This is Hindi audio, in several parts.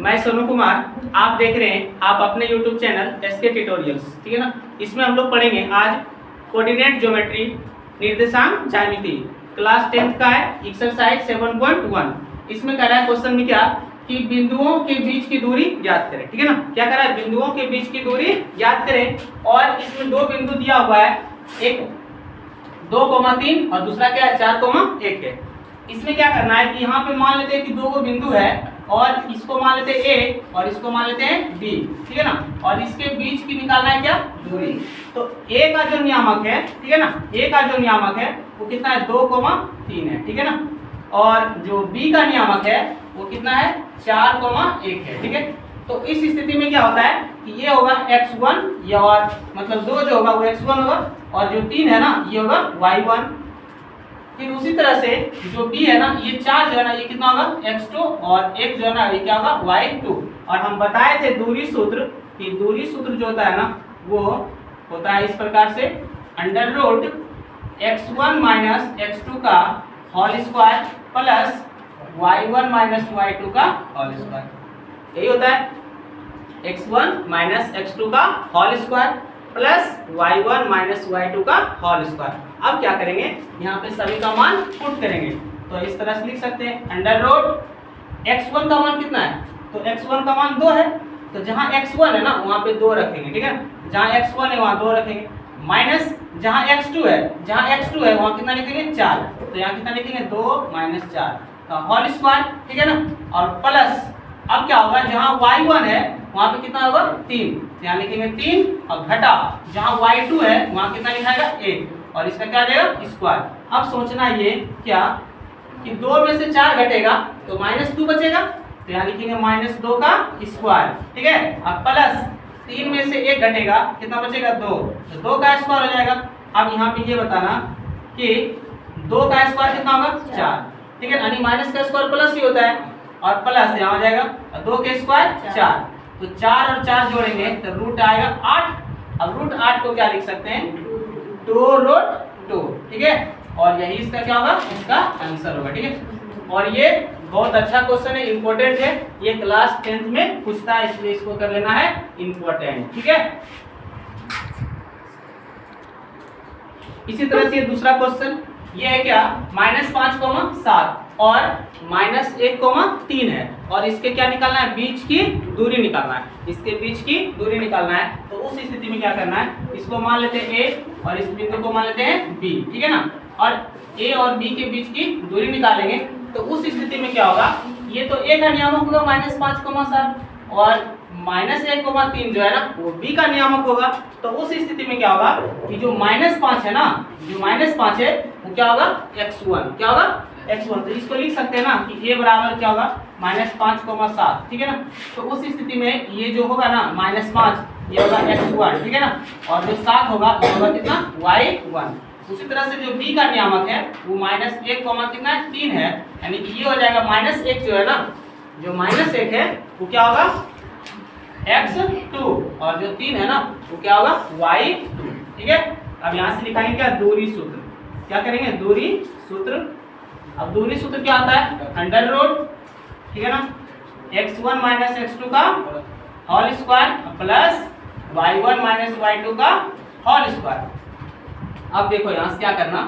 मैं सोनू कुमार, आप देख रहे हैं आप अपने YouTube चैनल एसके ट्यूटोरियल्स, ठीक है ना। इसमें हम लोग पढ़ेंगे आज कोऑर्डिनेट ज्योमेट्री निर्देशांक ज्यामिति क्लास 10th का है, एक्सरसाइज 7.1। इसमें कह रहा है क्वेश्चन में क्या कि बिंदुओं के बीच की दूरी ज्ञात करें, ठीक है ना। क्या कह रहा है, बिंदुओं के बीच की दूरी ज्ञात करें और इसमें दो बिंदु दिया हुआ है, एक 2,3 और दूसरा क्या है 4,1 है। इसमें क्या करना है कि यहाँ पे मान लेते हैं कि दो गो बिंदु है और इसको मान लेते हैं A और इसको मान लेते हैं B, ठीक है ना। और इसके बीच की निकालना है क्या, दूरी। तो A का जो नियामक है, ठीक है ना, A का जो नियामक है वो कितना है 2,3 है, ठीक है ना। और जो B का नियामक है वो कितना है 4,1 है, ठीक है। तो इस स्थिति में क्या होता है कि ये होगा x1 या और मतलब 2 जो होगा वो x1 होगा और जो 3 है ना ये होगा y1। फिर उसी तरह से जो b है ना ये 4 जो है ना ये कितना होगा x2 और 1 जो है ना ये क्या होगा y2। और हम बताए थे दूरी सूत्र कि दूरी सूत्र जो होता है ना वो होता है इस प्रकार से under root x1 minus x2 का whole square plus y1 minus y2 का होल स्क्वायर। यही होता है x1 माइनस x2 का whole square plus y1 minus y2 का होल स्क्वायर। अब क्या करेंगे, यहाँ पे सभी का मान पुट करेंगे तो इस तरह से लिख सकते हैं अंडर रूट x1 का मान कितना है, तो x1 का मान 2 है, तो जहाँ x1 है ना वहाँ पे 2 रखेंगे, ठीक है। जहाँ x1 है वहाँ 2 रखेंगे माइनस जहाँ x2 है वहाँ कितना लिखेंगे 4, तो यहाँ कितना लिखेंगे 2 माइनस 4 का होल स्क्वायर, ठीक है ना। और प्लस अब क्या होगा जहाँ y1 है वहाँ पे कितना होगा 3, यहाँ लिखेंगे 3 और घटा जहाँ y2 है वहाँ कितना लिखाएगा 1 और इसका क्या रहेगा स्क्वायर। अब सोचना ये क्या कि 2 में से 4 घटेगा तो -2 बचेगा, तो यहाँ लिखेंगे -2 का स्क्वायर, ठीक है। अब प्लस 3 में से 1 घटेगा कितना बचेगा 2, तो 2 का स्क्वायर हो जाएगा। अब यहाँ पे ये बताना कि 2 का स्क्वायर कितना होगा 4, ठीक है। यानी माइनस का स्क्वायर प्लस ही होता है और प्लस यहाँ हो जाएगा 2 के स्क्वायर 4, तो 4 और 4 जोड़ेंगे तो रूट आएगा 8। अब रूट 8 को क्या लिख सकते हैं 2√2, ठीक है। और यही इसका क्या होगा, इसका आंसर होगा, ठीक है। और ये बहुत अच्छा क्वेश्चन है, इंपॉर्टेंट है, ये क्लास 10th में पूछता है इसलिए इसको कर लेना है इंपॉर्टेंट, ठीक है। इसी तरह से दूसरा क्वेश्चन ये है क्या -5,7 और -1,3 है और इसके क्या निकालना है, बीच की दूरी निकालना है, इसके बीच की दूरी निकालना है। तो उस स्थिति में क्या करना है, इसको मान लेते हैं A और इस बिंदु को मान लेते हैं B, ठीक है ना। और A और B के बीच की दूरी निकालेंगे तो उस स्थिति में क्या होगा, ये तो A का नियामक होगा -5,7 और -1,3 जो है ना वो B का नियामक होगा। तो उस स्थिति में क्या होगा कि जो -5 है ना, जो -5 है वो क्या होगा x1, क्या होगा x1। तो इसको लिख सकते हैं ना कि A बराबर क्या होगा -5,7, ठीक है ना। तो उस स्थिति में ये जो होगा ना -5 ये होगा x1, ठीक है ना। और जो 7 होगा वो होगा कितना y1। उसी तरह से जो B का नियामक है वो -1, कितना है 3 है, यानी कि ये हो जाएगा -1 जो है ना, जो -1 है वो क्या होगा x2 और जो 3 है ना वो क्या होगा y2, ठीक है। अब यहाँ से लिखाएंगे क्या दूरी सूत्र, क्या करेंगे दूरी सूत्र। अब दूरी सूत्र क्या आता है अंडर रूट, ठीक है ना, x1 माइनस x2 का whole square plus y1 minus y2 का होल स्क्वायर। अब देखो यहाँ से क्या करना,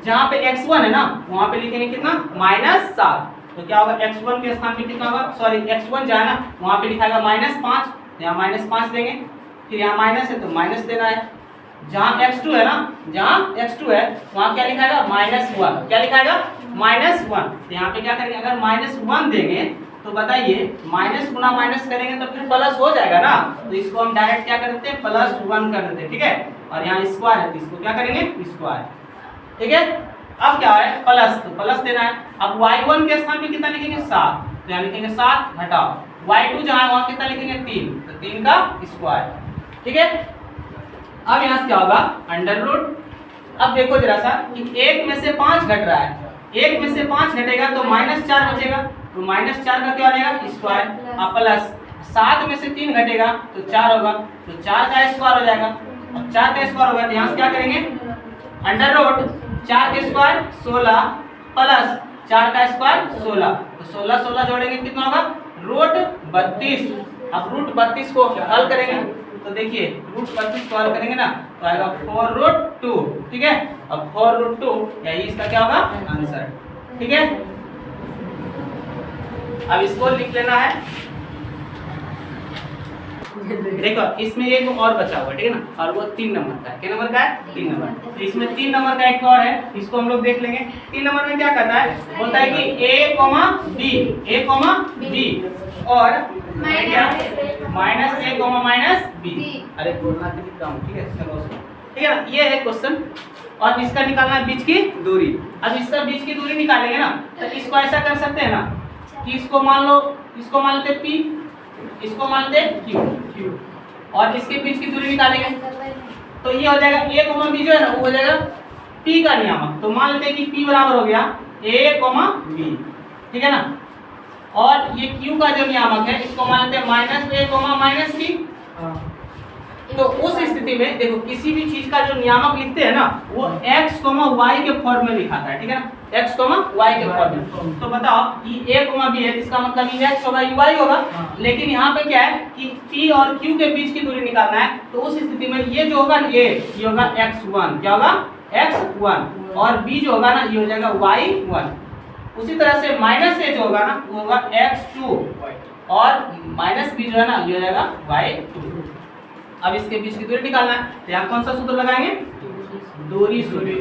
जहाँ पे x1 है ना वहाँ पे लिखेंगे कितना -7, तो क्या होगा x1 के स्थान पे कितना होगा, सॉरी x1 जो है ना वहाँ पे लिखाएगा -5, यहाँ -5 देंगे, फिर यहाँ माइनस है तो माइनस देना है। जहाँ x2 है ना, जहाँ x2 है वहाँ क्या लिखाएगा -1, क्या लिखाएगा -1। तो यहाँ पे क्या करेंगे, अगर -1 देंगे तो बताइए माइनस गुना माइनस करेंगे तो फिर प्लस हो जाएगा ना, तो इसको हम डायरेक्ट क्या कर देते हैं +1 कर देते हैं, ठीक है। और यहाँ स्क्वायर है तो इसको क्या करेंगे स्क्वायर, ठीक है। अब क्या है प्लस, तो प्लस देना है। अब y1 के स्थान पे कितना लिखेंगे 7, तो यहाँ लिखेंगे 7 घटाओ y2 जहाँ है वहाँ कितना लिखेंगे 3, तो 3 का स्क्वायर, ठीक है। अब यहाँ से क्या होगा अंडर रूट। अब देखो जरा सा कि 1 में से 5 घट रहा है, 1 में से 5 घटेगा तो -4 बचेगा, तो -4 का क्या रहेगा स्क्वायर। अब प्लस 7 में से 3 घटेगा तो 4 होगा, तो 4 का स्क्वायर हो जाएगा। अब 4 का स्क्वायर होगा तो यहाँ से क्या करेंगे अंडर रूट 4 के स्क्वायर 16 प्लस 4 का स्क्वायर 16, तो 16 जोड़ेंगे कितना होगा रूट 32। अब रूट 32 को हल करेंगे तो देखिए रूट 32 को हल करेंगे ना तो आएगा 4√2। ठीक है, अब 4√2 यही इसका क्या होगा आंसर। ठीक है, अब इसको लिख लेना है। देखो इसमें एक और बचा हुआ है, ठीक है ना, और वो 3 नंबर का है। क्या नंबर का है? 3 नंबर। तो इसमें 3 नंबर का एक और है, इसको हम लोग देख लेंगे। 3 नंबर में क्या कहता है, बोलता है कि a, b और माइनस a, b। अरे बोलना तो लिखता हूँ, ठीक है, चलो उसको। ठीक है ना, ये है क्वेश्चन और इसका निकालना है बीच की दूरी। अब इसका बीच की दूरी निकालेंगे ना तो इसको ऐसा कर सकते हैं ना कि इसको मान लो, इसको मान लेते p, इसको मान लेते q और इसके बीच की दूरी निकालेंगे तो ये हो जाएगा a, b जो है ना वो हो जाएगा p का नियामक। तो मान लेते हैं कि p बराबर हो गया a, b। ठीक है ना, और ये q का जो नियामक है इसको मान लेते हैं -a, -b। तो उस स्थिति में देखो किसी भी चीज का जो नियामक लिखते हैं ना वो x, y के फॉर्म में लिखाता है। ठीक है ना, x, y के फॉर्म में। तो बताओ ये a, b है, इसका मतलब ये x होगा, ये y होगा। लेकिन यहाँ पे क्या है कि p और q के बीच की दूरी निकालना है तो उस स्थिति में ये जो होगा ये होगा x1। क्या होगा? x1। और b जो होगा ना ये हो जाएगा y1। उसी तरह से -a जो होगा ना वो होगा x2 और -b जो है ना ये हो जाएगा y2। अब इसके बीच की दूरी निकालना है तो यहाँ कौन सा सूत्र लगाएंगे? दूरी सूत्र।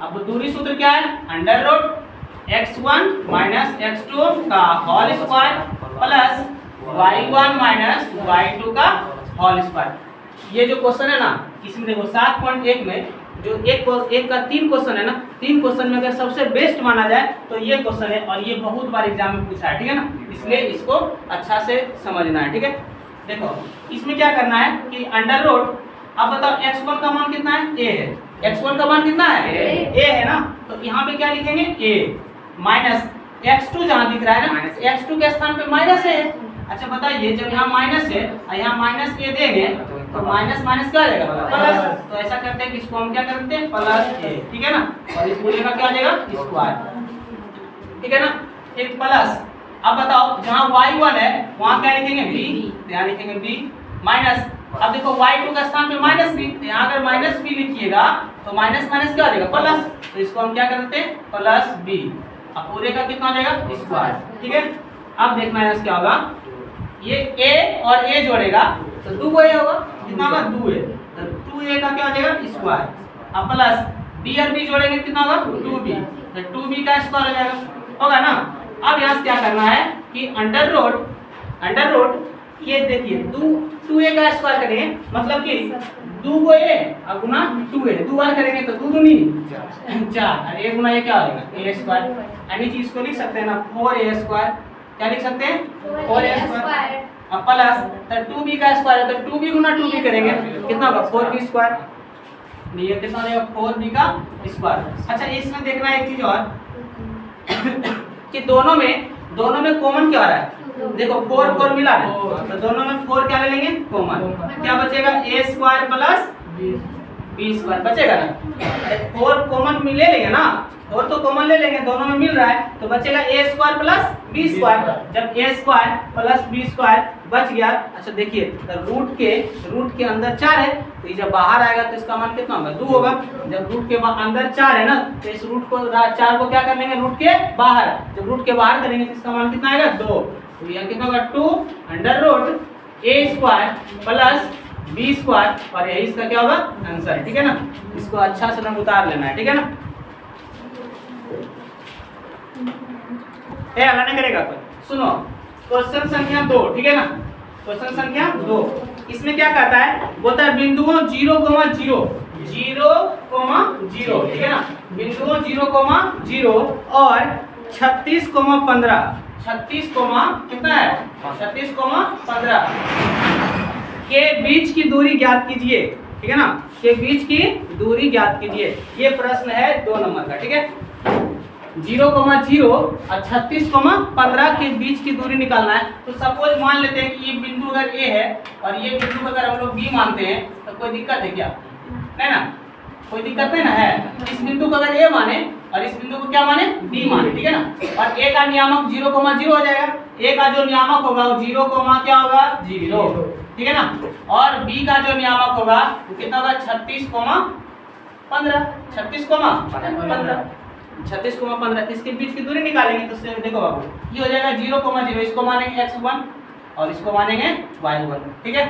अब दूरी सूत्र क्या है? √x1 - x2 का whole square plus y1 - y2 का होल स्क्वायर। ये जो क्वेश्चन है ना इसमें देखो 7.1 में जो एक का 3 क्वेश्चन है ना, 3 क्वेश्चन में अगर सबसे बेस्ट माना जाए तो ये क्वेश्चन है और ये बहुत बार एग्जाम में पूछा है। ठीक है ना, इसलिए इसको अच्छा से समझना है। ठीक है, देखो इसमें क्या करना है कि √, अब बताओ x1 का मान कितना है? a है। x1 का मान कितना है? a है ना, तो यहाँ पे क्या लिखेंगे? a माइनस x2 जहाँ दिख रहा है ना x2 के स्थान पे माइनस है। अच्छा बताइए जब यहाँ माइनस है और यहाँ -a देंगे तो माइनस क्या आ जाएगा? प्लस। तो ऐसा करते हैं कि इसको हम क्या करते हैं? Plus a। ठीक है ना, और इस पूरे का क्या आ जाएगा? स्क्वायर। ठीक है ना, एक प्लस। अब बताओ जहाँ y1 है वहाँ क्या लिखेंगे? b। यहाँ लिखेंगे b माइनस। अब देखो y2 का स्थान पे -b, तो यहाँ अगर -b लिखिएगा तो माइनस क्या आ जाएगा? प्लस। तो इसको हम क्या करते हैं? Plus b। अब पूरे का कितना आ जाएगा? स्क्वायर। ठीक है, अब देखना है क्या होगा, ये a और a जोड़ेगा तो 2a होगा। कितना होगा? 2a। तो 2a का क्या हो जाएगा? स्क्वायर। अब प्लस b और b जोड़ेंगे कितना होगा? 2b। तो 2b का स्क्वायर हो जाएगा, होगा ना। अब यहाँ से क्या करना है कि √, ये देखिए 2a का स्क्वायर करेंगे मतलब कि 2 a और गुना 2a, 2 बार करेंगे तो 2 दूनी 4 और 1 गुना ये क्या हो जाएगा? a square. यानी कि इसको लिख सकते हैं ना 4a स्क्वायर। क्या लिख सकते हैं? 4a square. अब प्लस तो 2b का स्क्वायर है तो 2b गुना 2b करेंगे कितना होगा? 4b square. ये कितना हो जाएगा? 4b का स्क्वायर। अच्छा इसमें देखना है एक चीज और कि दोनों में कॉमन क्या आ रहा है? देखो 4 मिला है तो दोनों में 4 क्या ले लेंगे? कॉमन। क्या बचेगा? a square plus b square बचेगा ना। 4 कॉमन में ले लेंगे ना, 4 तो कॉमन ले लेंगे, दोनों में मिल रहा है तो बचेगा a square plus b square. जब a square plus b square बच गया, अच्छा देखिए तो रूट के अंदर 4 है तो ये जब बाहर आएगा तो इसका मान कितना होगा? 2 होगा। जब रूट के अंदर 4 है ना तो इस रूट को 4 को क्या कर लेंगे? रूट के बाहर। जब रूट के बाहर करेंगे तो इसका मान कितना आएगा? 2। तो यह कितना होगा? 2 √a square plus b square और यही इसका क्या होगा? आंसर। ठीक है ना, इसको अच्छा से रंग उतार लेना है। ठीक है ना, हल्ला नहीं करेगा कोई। सुनो क्वेश्चन संख्या 2। ठीक है ना, क्वेश्चन संख्या 2 इसमें क्या कहता है? बोलता है बिंदुओं 0, 0, ठीक है ना, बिंदुओं 0, और 36, 15 कितना है? 36, 15 के बीच की दूरी ज्ञात कीजिए। ठीक है ना, के बीच की दूरी ज्ञात कीजिए। ये प्रश्न है 2 नंबर का। ठीक है, 0, 0 और 36, 15 के बीच की दूरी निकालना है। तो सपोज मान लेते हैं कि ये बिंदु अगर A है और ये बिंदु अगर हम लोग B मानते हैं तो कोई दिक्कत है क्या? नहीं ना, कोई दिक्कत नहीं ना है। इस बिंदु को अगर A माने और इस बिंदु को क्या माने, बी माने, ठीक है ना। और ए का नियामक 0,0 हो जाएगा, ए का जो नियामक होगा वो 0, क्या होगा 0, ठीक है ना। और बी का जो नियामक होगा वो कितना होगा 36,15, 36,15, 36,15। इसके बीच की दूरी निकालेंगे तो देखो बाबू ये हो जाएगा 0,0, इसको मानेंगे x1 और इसको मानेंगे y1, ठीक है।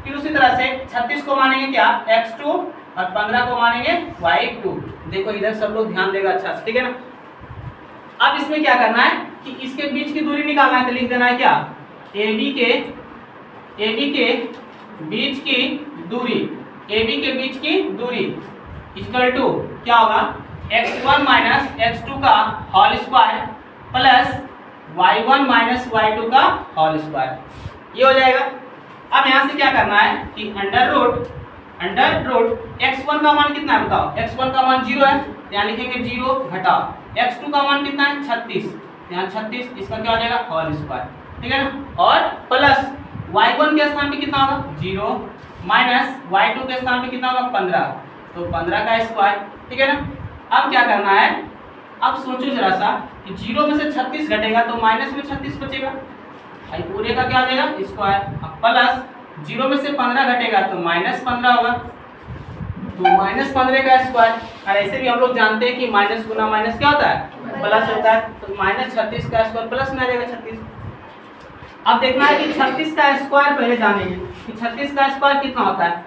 फिर उसी तरह से 36 को मानेंगे क्या x2 और 15 को मानेंगे y2। देखो इधर सब लोग ध्यान देगा अच्छा से, ठीक है ना। अब इसमें क्या करना है कि इसके बीच की दूरी निकालना है, तो लिख देना है क्या AB के बीच की दूरी, AB के बीच की दूरी इक्वल टू क्या होगा x1 माइनस x2 का whole square plus y1 minus y2 का होल स्क्वायर, ये हो जाएगा। अब यहाँ से क्या करना है कि अंडर रूट x1 का मान कितना है बताओ, x1 का मान 0 है, यहाँ लिखेंगे 0 घटाओ, x2 का मान कितना है 36, यहाँ 36, इसका क्या हो जाएगा होल स्क्वायर, ठीक है ना। और प्लस y1 के स्थान पे कितना होगा 0 माइनस y2 के स्थान पे कितना होगा 15, तो 15 का स्क्वायर, ठीक है ना। अब क्या करना है, अब सोचो जरा सा कि 0 में से 36 घटेगा तो माइनस में 36 बचेगा, पूरे का क्या हो जाएगा स्क्वायर, प्लस 0 में से 15 घटेगा तो माइनस 15 होगा, तो माइनस 15 का स्क्वायर। और ऐसे भी हम लोग जानते हैं कि माइनस गुना माइनस क्या होता है प्लस होता है, तो माइनस 36 का स्क्वायर प्लस में आ जाएगा 36। अब देखना है कि 36 का स्क्वायर पहले जानेंगे कि 36 का स्क्वायर कितना होता है,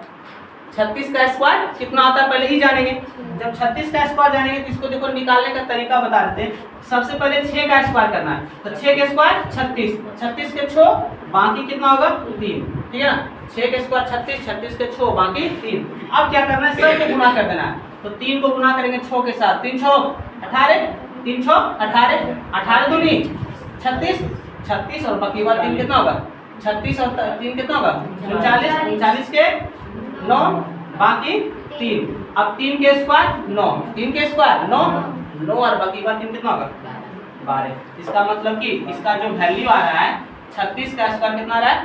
36 का स्क्वायर कितना होता है पहले ही जानेंगे। जब 36 का स्क्वायर जानेंगे तो इसको देखो निकालने का तरीका बता देते हैं। सबसे पहले 6 का स्क्वायर करना है, तो 6 के स्क्वायर 36, 36 के 6 बाकी कितना होगा 3, ठीक है ना। 6 के स्क्वायर 36, 36 के 6 बाकी 3। अब क्या करना है सब को गुना कर देना है, तो 3 को गुना करेंगे 6 के साथ, 3 6 18, 3 6 18, 18 दूनी 36, 36 और बाकी बात 3 कितना होगा 36 और 3 कितना होगा 39, 39 के 9 बाकी 3। अब 3 के स्क्वायर 9, 3 के स्क्वायर 9, 9 और बाकी बात 3 कितना होगा 12। इसका मतलब कि इसका जो वैल्यू आ रहा है 36 का स्क्वायर कितना आ रहा है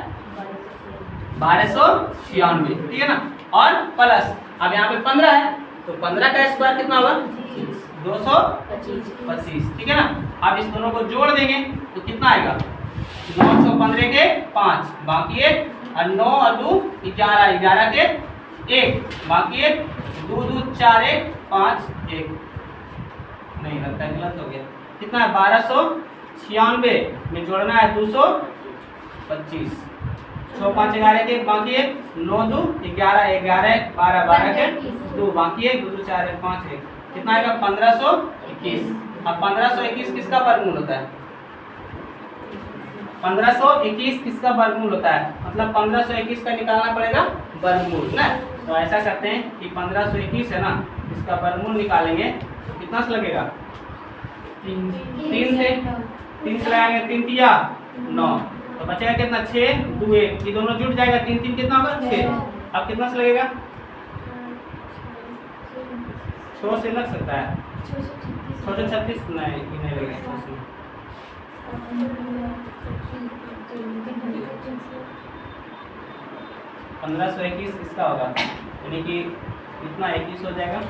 1296, ठीक है ना। और प्लस अब यहाँ पे 15 है तो 15 का स्क्वायर कितना होगा 225, ठीक है ना। अब इस दोनों को जोड़ देंगे तो कितना आएगा 915 के 5 बाकी 1 और 9 और 2 11, 11 के 1 बाकी 1, 2 2 4 1 5 1, नहीं लगता है गलत हो गया, कितना है 1296 में जोड़ना है 225, 6 5 11 के बाकी 1, 9 2 11 11 12 12 के 2 बाकी 1, 2 2 4 1 5 1, कितना आएगा 1521। अब 1521 किसका वर्गमूल होता है 1521 किसका वर्गमूल होता है, मतलब 1521 का निकालना पड़ेगा वर्गमूल ना। तो ऐसा करते हैं कि 1521 है ना, इसका वर्गमूल निकालेंगे तो कितना से लगेगा 3 से लगाएंगे 3 तिया 9, तो बचेगा कितना 6 2 1, ये दोनों जुड़ जाएगा 3 3 कितना होगा 6। अब कितना से लगेगा 6 से लग सकता है 636, नहीं लगेगा 6 से। 1521 किसका होगा, यानी कि इतना 21 हो जाएगा।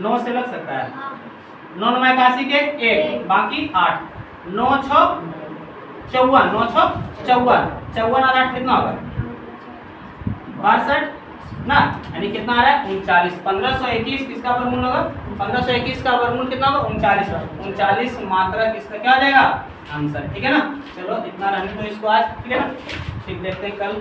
नौ से लग सकता है, 9 9 81 के 1 बाकी 8, 9 6 54, 9 6 54, 54 और 8 कितना होगा 62 ना, यानी कितना आ रहा है 39। 1521 किसका वर्गमूल होगा 1521 का वर्गमूल कितना होगा 39, 39 मात्रा किसका क्या आ जाएगा आंसर, ठीक है ना। चलो इतना रहने दो इसको आज, ठीक है ना, फिर देखते हैं कल।